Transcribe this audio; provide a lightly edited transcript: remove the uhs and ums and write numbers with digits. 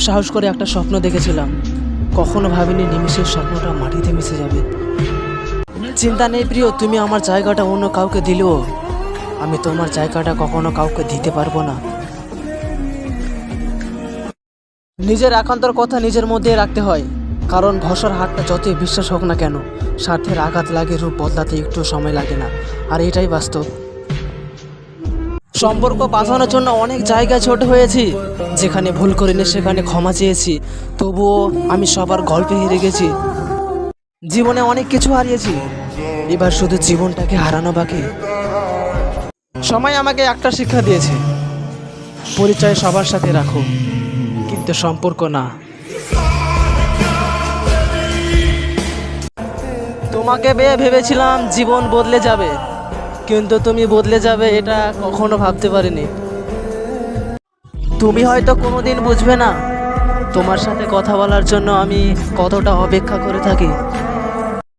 সাহস করে একটা স্বপ্ন দেখেছিলাম, কখনো ভাবিনি নিমিষের স্বপ্নটা মাটিতে মিশে যাবে। চিন্তা নেই প্রিয়, তুমি আমার জায়গাটা অন্য কাউকে দিলেও আমি তোমার জায়গাটা কখনো কাউকে দিতে পারবো না। নিজের একান্তর কথা নিজের মধ্যেই রাখতে হয়, কারণ ভরসার হাতটা যতই বিশ্বাস হোক না কেন, স্বার্থের আঘাত লাগে রূপ বদলাতে একটু সময় লাগে না, আর এটাই বাস্তব। সম্পর্ক বাঁচানোর জন্য অনেক জায়গায় ছোট হয়েছি, যেখানে ভুল করিনি সেখানে ক্ষমা চেয়েছি, তবুও আমি সবার গল্পে হেরে গেছি। জীবনে অনেক কিছু হারিয়েছি, এবার শুধু জীবনটাকে হারানো বাকি। সময় আমাকে একটা শিক্ষা দিয়েছে, পরিচয় সবার সাথে রাখো, কিন্তু সম্পর্ক না। তোমাকে পেয়ে ভেবেছিলাম জীবন বদলে যাবে, কিন্তু তুমি বদলে যাবে এটা কখনো ভাবতে পারিনি। তুমি হয়তো কোনোদিন বুঝবে না তোমার সাথে কথা বলার জন্য আমি কতটা অপেক্ষা করে থাকি।